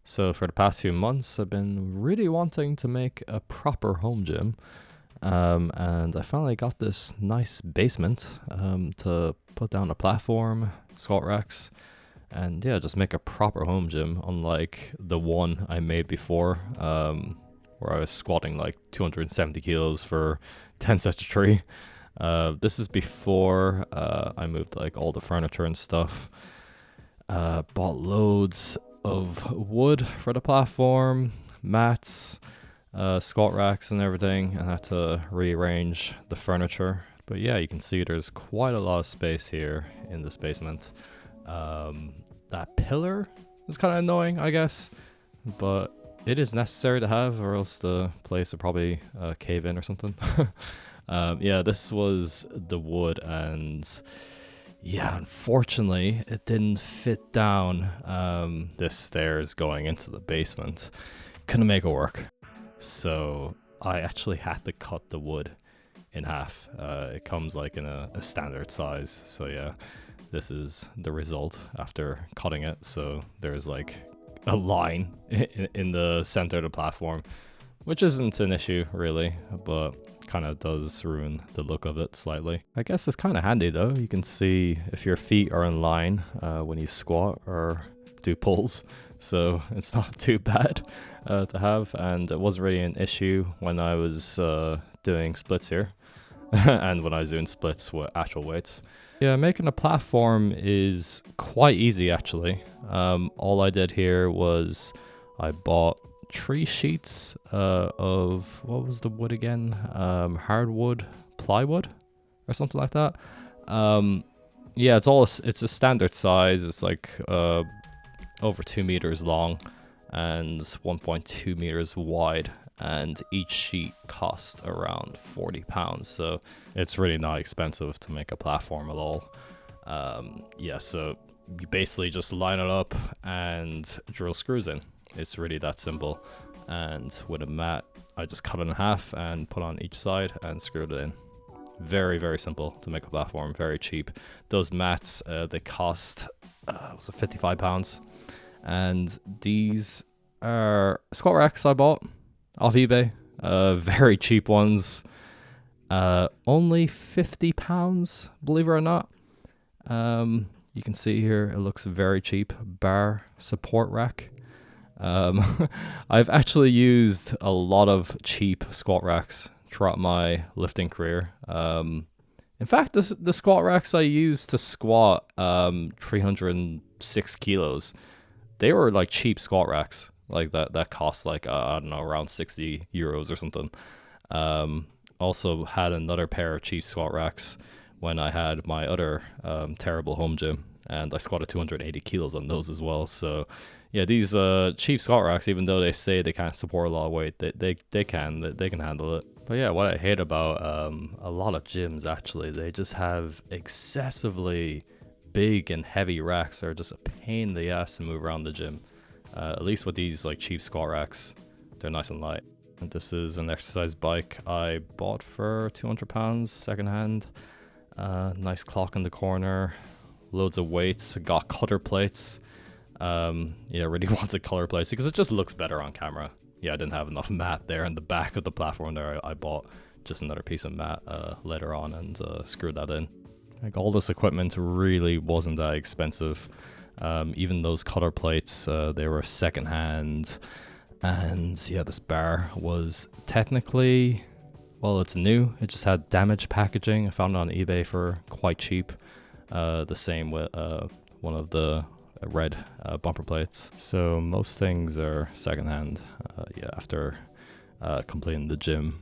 So for the past few months, I've been really wanting to make a proper home gym. And I finally got this nice basement to put down a platform, squat racks, and yeah, just make a proper home gym, unlike the one I made before, where I was squatting like 270 kilos for 10 sets of tree. This is before I moved like all the furniture and stuff. Bought loads of wood for the platform, mats, squat racks and everything, and had to rearrange the furniture. But yeah, you can see there's quite a lot of space here in this basement. That pillar is kind of annoying, I guess, but it is necessary to have, or else the place would probably cave in or something. Yeah, this was the wood, and yeah, unfortunately, it didn't fit down this stairs going into the basement. Couldn't make it work. So I actually had to cut the wood in half. It comes like in a standard size. So yeah, this is the result after cutting it. So there's like a line in the center of the platform, which isn't an issue really, but kind of does ruin the look of it slightly. I guess it's kind of handy though. You can see if your feet are in line when you squat or do pulls, so it's not too bad to have, and it wasn't really an issue when I was doing splits here and when I was doing splits with actual weights. Yeah, making a platform is quite easy actually. All I did here was I bought 3 sheets of, what was the wood again? Hardwood plywood or something like that. Yeah, it's a standard size. It's like over 2 meters long and 1.2 meters wide, and each sheet cost around £40, so it's really not expensive to make a platform at all. Yeah, so you basically just line it up and drill screws in. It's really that simple. And with a mat, I just cut it in half and put on each side and screwed it in. Very, very simple to make a platform, very cheap. Those mats, they cost, was it £55? And these are squat racks I bought off eBay. Very cheap ones. Only £50, believe it or not. You can see here, it looks very cheap. Bar support rack. I've actually used a lot of cheap squat racks throughout my lifting career. In fact, the squat racks I used to squat 306 kilos, they were like cheap squat racks. Like that cost like, I don't know, around 60 euros or something. Also had another pair of cheap squat racks when I had my other terrible home gym, and I squatted 280 kilos on those as well. So yeah, these cheap squat racks, even though they say they can't support a lot of weight, they can handle it. But yeah, what I hate about a lot of gyms actually, they just have excessively big and heavy racks that are just a pain in the ass to move around the gym. At least with these like cheap squat racks, they're nice and light. And this is an exercise bike I bought for £200 secondhand. Nice clock in the corner, loads of weights, got cutter plates. Yeah, really wanted color plates because it just looks better on camera. Yeah, I didn't have enough mat there in the back of the platform there. I bought just another piece of mat later on and screwed that in. Like, all this equipment really wasn't that expensive. Even those cutter plates, they were secondhand. And yeah, this bar was technically, well, it's new. It just had damaged packaging. I found it on eBay for quite cheap. The same with one of the red bumper plates. So most things are secondhand. Yeah, after completing the gym,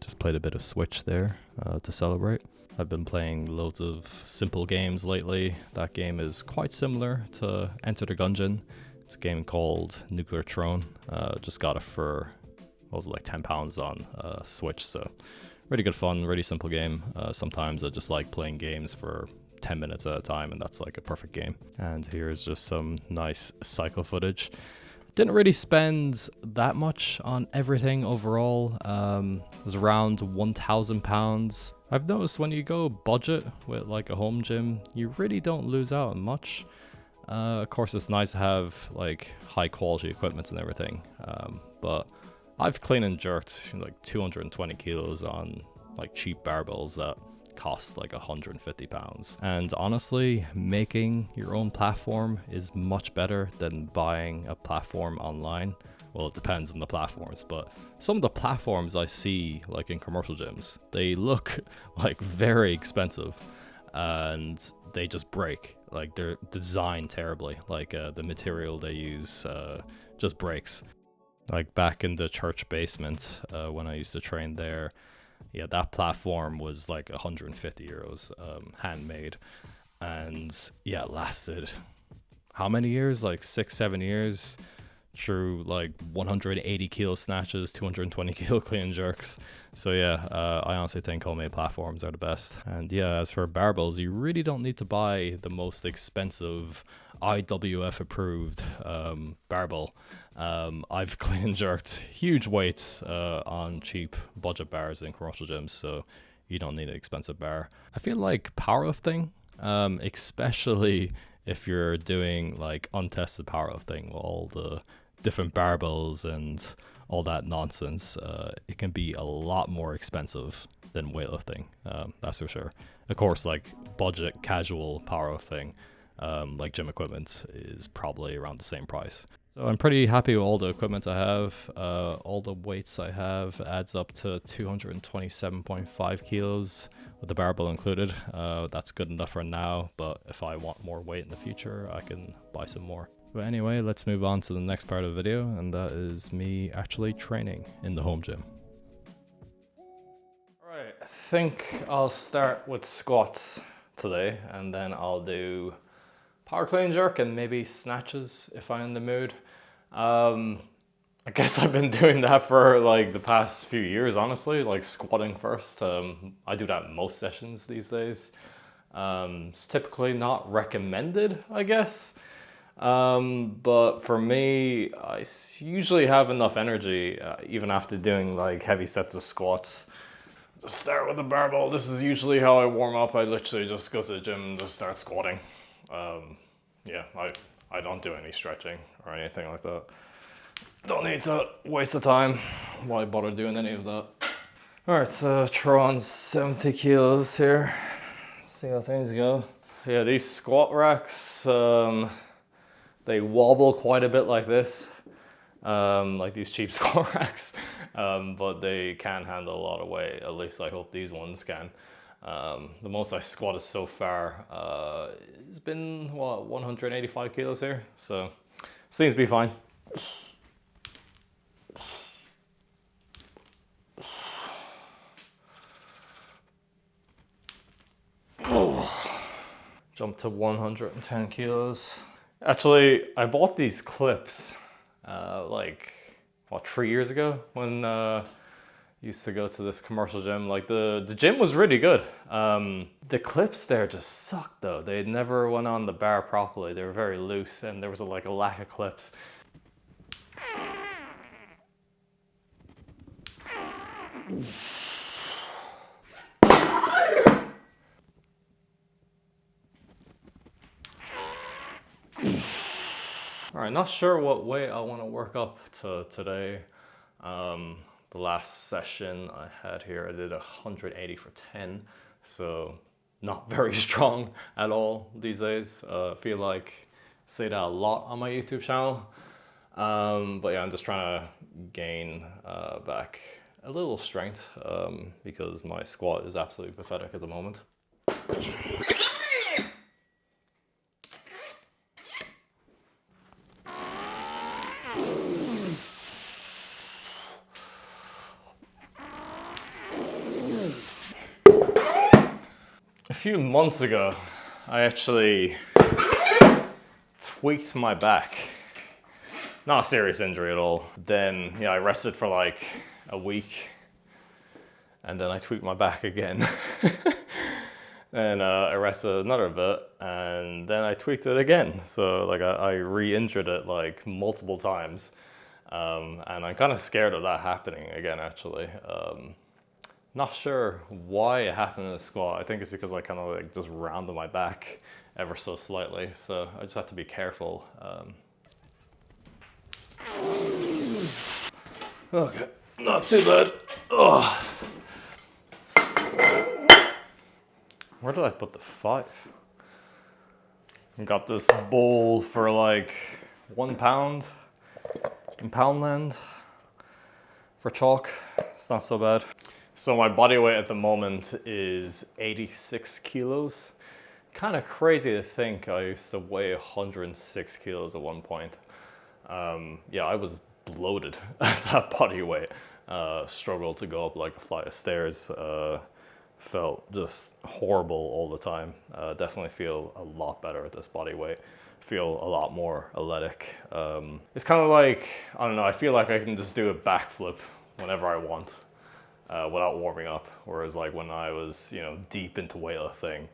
just played a bit of Switch there to celebrate. I've been playing loads of simple games lately. That game is quite similar to Enter the Gungeon. It's a game called Nuclear Throne. Just got it for, what was it, like £10 on Switch. So really good fun, really simple game. Sometimes I just like playing games for 10 minutes at a time, and that's like a perfect game. And here's just some nice cycle footage. Didn't really spend that much on everything overall. It was around £1,000. I've noticed when you go budget with like a home gym, you really don't lose out on much. Of course, it's nice to have like high quality equipment and everything, but I've clean and jerked like 220 kilos on like cheap barbells that cost like 150 pounds. And honestly, making your own platform is much better than buying a platform online. Well, it depends on the platforms, but some of the platforms I see like in commercial gyms, they look like very expensive and they just break. Like they're designed terribly. Like the material they use just breaks. Like back in the church basement when I used to train there, yeah, that platform was like 150 euros, handmade, and yeah, it lasted how many years? Like 6-7 years, through like 180 kilo snatches, 220 kilo clean jerks. So yeah, I honestly think homemade platforms are the best. And yeah, as for barbells, you really don't need to buy the most expensive IWF approved barbell. I've clean and jerked huge weights on cheap budget bars in commercial gyms, so you don't need an expensive bar. I feel like powerlifting, especially if you're doing like untested powerlifting with all the different barbells and all that nonsense, it can be a lot more expensive than weightlifting, that's for sure. Of course, like budget casual powerlifting, like gym equipment, is probably around the same price. So I'm pretty happy with all the equipment I have. All the weights I have adds up to 227.5 kilos with the barbell included. That's good enough for now, but if I want more weight in the future, I can buy some more. But anyway, let's move on to the next part of the video, and that is me actually training in the home gym. Alright, I think I'll start with squats today, and then I'll do power clean jerk and maybe snatches if I'm in the mood. I guess I've been doing that for like the past few years, honestly, like squatting first. I do that in most sessions these days. It's typically not recommended, I guess. But for me, I usually have enough energy, even after doing like heavy sets of squats. Just start with the barbell. This is usually how I warm up. I literally just go to the gym and just start squatting. Yeah, I don't do any stretching or anything like that. Don't need to waste the time. Why bother doing any of that? Alright, so throw on 70 kilos here. See how things go. Yeah, these squat racks, they wobble quite a bit like this. Like these cheap squat racks. But they can handle a lot of weight. At least I hope these ones can. The most I squatted so far has been, what, 185 kilos here, so seems to be fine. Oh. Jump to 110 kilos. Actually, I bought these clips like, what, 3 years ago when used to go to this commercial gym. Like the gym was really good. The clips there just sucked though. They never went on the bar properly. They were very loose and there was like a lack of clips. All right, not sure what weight I want to work up to today. The last session I had here, I did 180 for 10, so not very strong at all these days. I feel like I say that a lot on my YouTube channel. But yeah, I'm just trying to gain back a little strength because my squat is absolutely pathetic at the moment. A few months ago, I actually tweaked my back. Not a serious injury at all. Then, yeah, I rested for like a week and then I tweaked my back again. And I rested another bit and then I tweaked it again. So like I re-injured it like multiple times. And I'm kind of scared of that happening again, actually. Not sure why it happened in the squat. I think it's because I kind of like just rounded my back ever so slightly, so I just have to be careful. Okay, not too bad. Oh. Where did I put the 5? I got this bowl for like £1 in Poundland for chalk. It's not so bad. So my body weight at the moment is 86 kilos. Kind of crazy to think I used to weigh 106 kilos at one point. Yeah, I was bloated at that body weight. Struggled to go up like a flight of stairs. Felt just horrible all the time. Definitely feel a lot better at this body weight. Feel a lot more athletic. It's kind of like, I don't know, I feel like I can just do a backflip whenever I want without warming up. Whereas like when I was, you know, deep into weightlifting,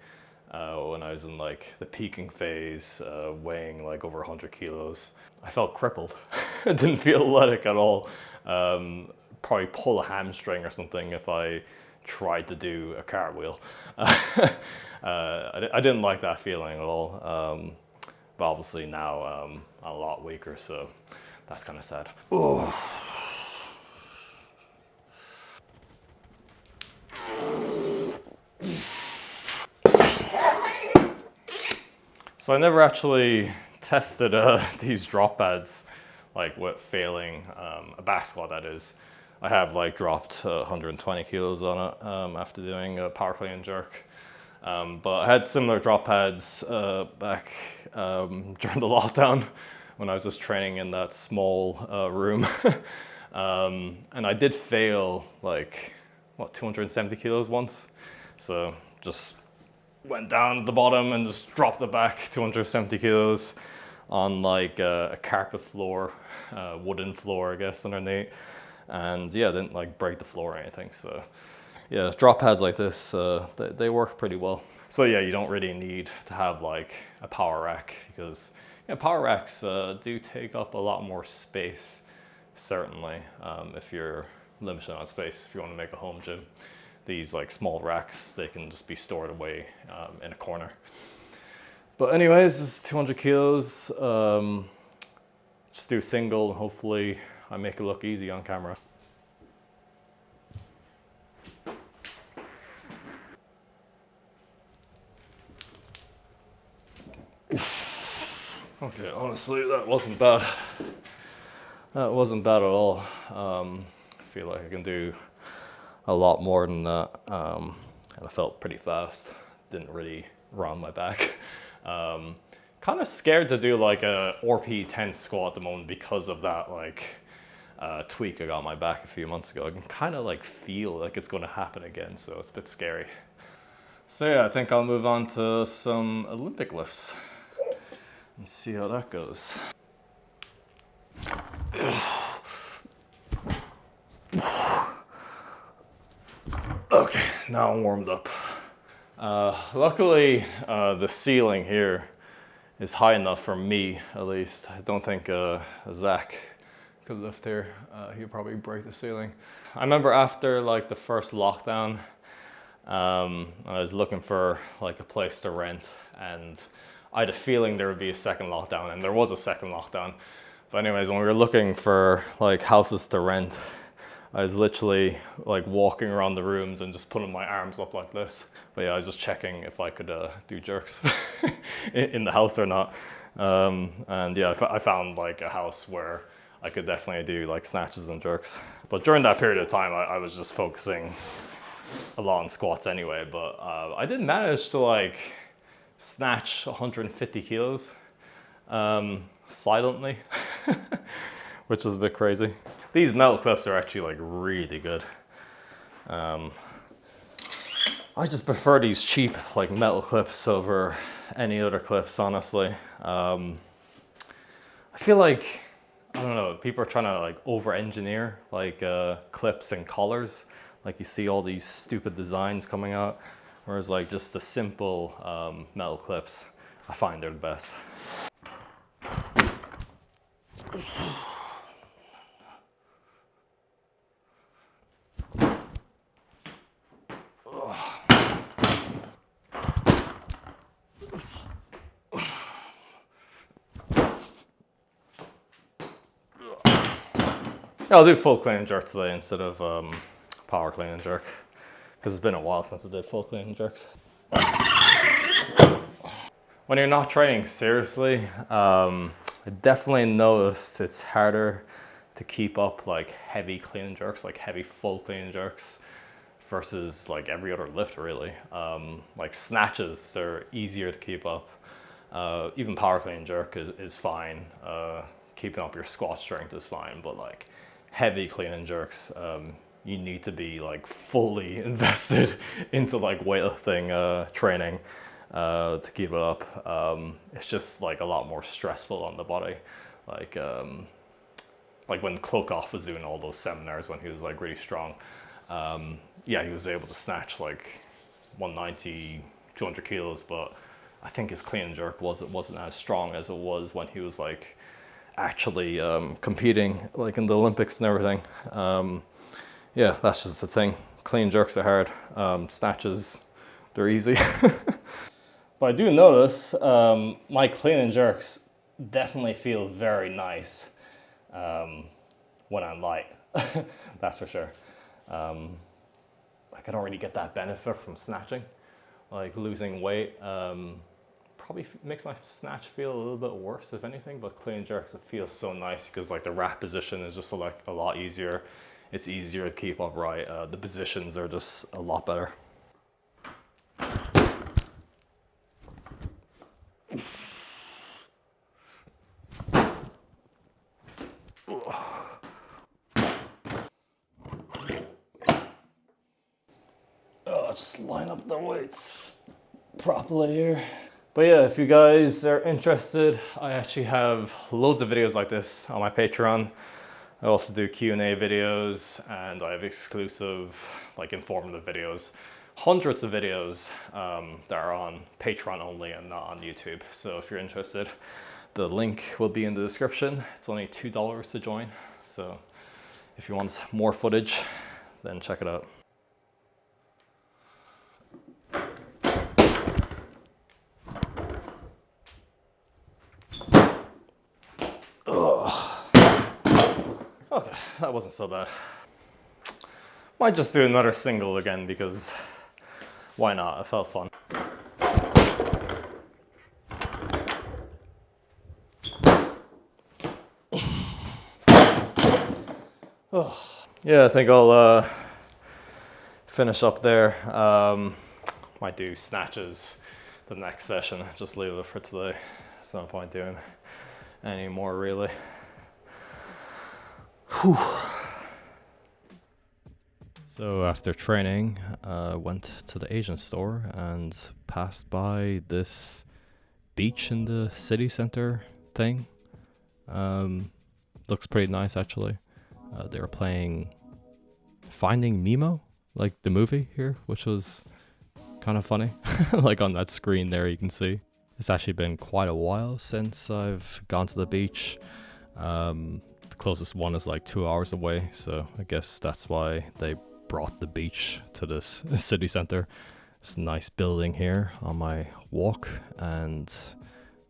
when I was in like the peaking phase, weighing like over 100 kilos, I felt crippled. I didn't feel athletic at all. Probably pull a hamstring or something if I tried to do a cartwheel. I didn't like that feeling at all. But obviously now I'm a lot weaker, so that's kind of sad. Oh. So I never actually tested these drop pads, like with failing a back squat, that is. I have like dropped 120 kilos on it after doing a power clean and jerk. But I had similar drop pads back during the lockdown when I was just training in that small room. And I did fail like, what, 270 kilos once. So just went down at the bottom and just dropped it back 270 kilos on like a carpet floor, wooden floor, I guess, underneath. And yeah, didn't like break the floor or anything. So yeah, drop pads like this, they work pretty well. So yeah, you don't really need to have like a power rack, because power racks do take up a lot more space, certainly, if you're limited on space, if you want to make a home gym. These like small racks, they can just be stored away in a corner. But anyways, this is 200 kilos. Just do single, and hopefully I make it look easy on camera. Okay, honestly, that wasn't bad. That wasn't bad at all. I feel like I can do a lot more than that. And I felt pretty fast. Didn't really round my back. Kind of scared to do like a RP 10 squat at the moment because of that like tweak I got on my back a few months ago. I can kind of like feel like it's going to happen again, so it's a bit scary. So yeah, I think I'll move on to some Olympic lifts and see how that goes. Okay, now I'm warmed up. Luckily, the ceiling here is high enough for me, at least. I don't think Zach could lift here. He'd probably break the ceiling. I remember after like the first lockdown, I was looking for like a place to rent, and I had a feeling there would be a second lockdown, and there was a second lockdown. But anyways, when we were looking for like houses to rent, I was literally like walking around the rooms and just putting my arms up like this. But yeah, I was just checking if I could do jerks in the house or not. And yeah, I found like a house where I could definitely do like snatches and jerks. But during that period of time, I was just focusing a lot on squats anyway. But I did manage to like snatch 150 kilos silently, which is a bit crazy. These metal clips are actually like really good. I just prefer these cheap like metal clips over any other clips, honestly. I feel like, I don't know, people are trying to like over-engineer like clips and collars. Like you see all these stupid designs coming out, whereas like just the simple metal clips, I find they're the best. I'll do full clean and jerk today instead of power clean and jerk, because it's been a while since I did full clean and jerks. When you're not training seriously, I definitely noticed it's harder to keep up like heavy clean and jerks, like heavy full clean and jerks, versus like every other lift really. Like snatches are easier to keep up. Even power clean and jerk is fine. Keeping up your squat strength is fine, but like heavy clean and jerks, you need to be like fully invested into like weightlifting training to keep it up. It's just like a lot more stressful on the body. Like when Klokov was doing all those seminars when he was like really strong, yeah, he was able to snatch like 190, 200 kilos, but I think his clean and jerk wasn't as strong as it was when he was like actually competing like in the Olympics and everything. Yeah, that's just the thing. Clean jerks are hard. Snatches, they're easy. But I do notice my clean and jerks definitely feel very nice when I'm light. That's for sure. Like I don't really get that benefit from snatching. Like losing weight probably makes my snatch feel a little bit worse, if anything. But clean and jerks, it feels so nice because like the rack position is just like a lot easier. It's easier to keep upright. The positions are just a lot better. Just line up the weights properly here. But yeah, if you guys are interested, I actually have loads of videos like this on my Patreon. I also do Q&A videos, and I have exclusive, like informative videos. Hundreds of videos that are on Patreon only and not on YouTube. So if you're interested, the link will be in the description. It's only $2 to join. So if you want more footage, then check it out. Okay, that wasn't so bad. Might just do another single again because why not? It felt fun. Oh. Yeah, I think I'll finish up there. Might do snatches the next session. Just leave it for today. There's no point doing any more really. Whew. So after training, went to the Asian store and passed by this beach in the city center thing. Looks pretty nice actually. They were playing Finding Nemo, like the movie here, which was kind of funny. Like on that screen there you can see. It's actually been quite a while since I've gone to the beach. The closest one is like 2 hours away, so I guess that's why they brought the beach to this city center. It's a nice building here on my walk, and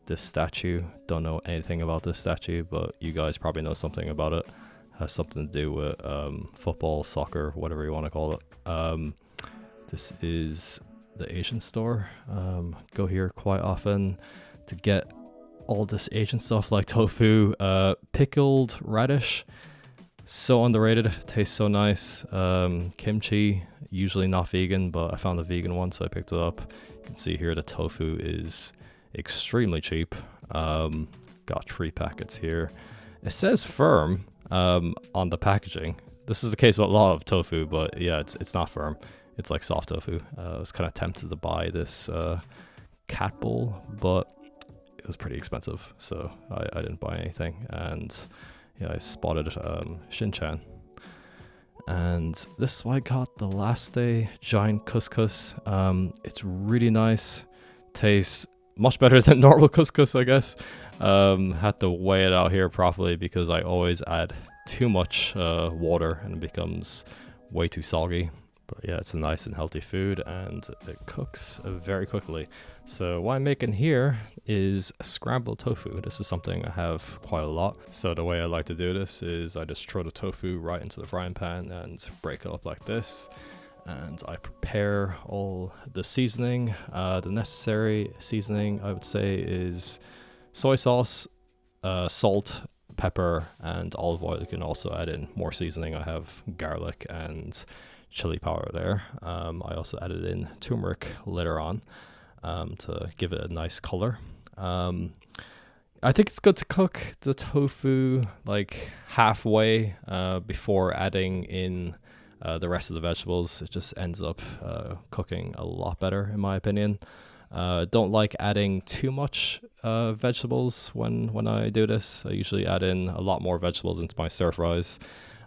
this statue, don't know anything about this statue, but you guys probably know something about it. Has something to do with football, soccer, whatever you want to call it. This is the Asian store. Go here quite often to get all this Asian stuff like tofu, pickled radish, so underrated, tastes so nice. Kimchi, usually not vegan, but I found a vegan one, so I picked it up. You can see here the tofu is extremely cheap. Got 3 packets here. It says firm on the packaging. This is the case with a lot of tofu, but yeah, it's not firm. It's like soft tofu. I was kind of tempted to buy this cat bowl, but it was pretty expensive, so I didn't buy anything. And yeah, I spotted Shinchan. And this is what I got the last day, giant couscous. It's really nice. Tastes much better than normal couscous, I guess. Had to weigh it out here properly because I always add too much water and it becomes way too soggy. But yeah, it's a nice and healthy food, and it cooks very quickly. So what I'm making here is scrambled tofu. This is something I have quite a lot. So the way I like to do this is I just throw the tofu right into the frying pan and break it up like this. And I prepare all the seasoning. The necessary seasoning, I would say, is soy sauce, salt, pepper, and olive oil. You can also add in more seasoning. I have garlic and chili powder there. I also added in turmeric later on to give it a nice color. I think it's good to cook the tofu like halfway before adding in the rest of the vegetables. It just ends up cooking a lot better, in my opinion. Don't like adding too much vegetables when I do this. I usually add in a lot more vegetables into my stir fries,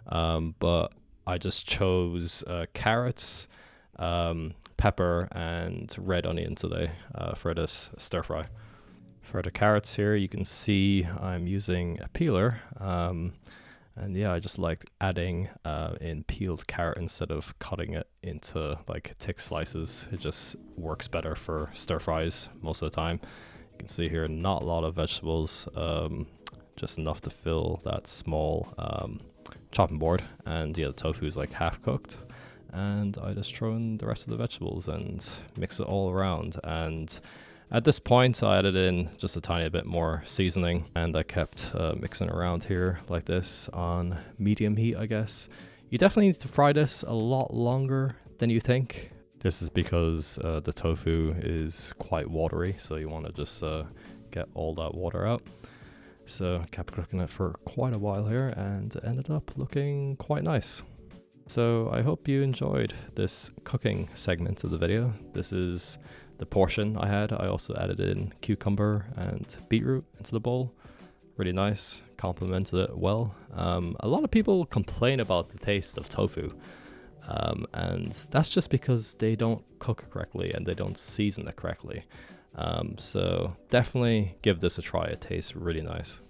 but I just chose carrots, pepper, and red onion today for this stir fry. For the carrots here, you can see I'm using a peeler. And yeah, I just like adding in peeled carrot instead of cutting it into like thick slices. It just works better for stir fries most of the time. You can see here, not a lot of vegetables, just enough to fill that small chopping board. And yeah, the tofu is like half cooked. And I just throw in the rest of the vegetables and mix it all around. And at this point, I added in just a tiny bit more seasoning, and I kept mixing around here like this on medium heat, I guess. You definitely need to fry this a lot longer than you think. This is because the tofu is quite watery, so you want to just get all that water out. So I kept cooking it for quite a while here, and it ended up looking quite nice. So I hope you enjoyed this cooking segment of the video. This is the portion I had. I also added in cucumber and beetroot into the bowl. Really nice, complemented it well. A lot of people complain about the taste of tofu, and that's just because they don't cook it correctly and they don't season it correctly. So definitely give this a try. It tastes really nice.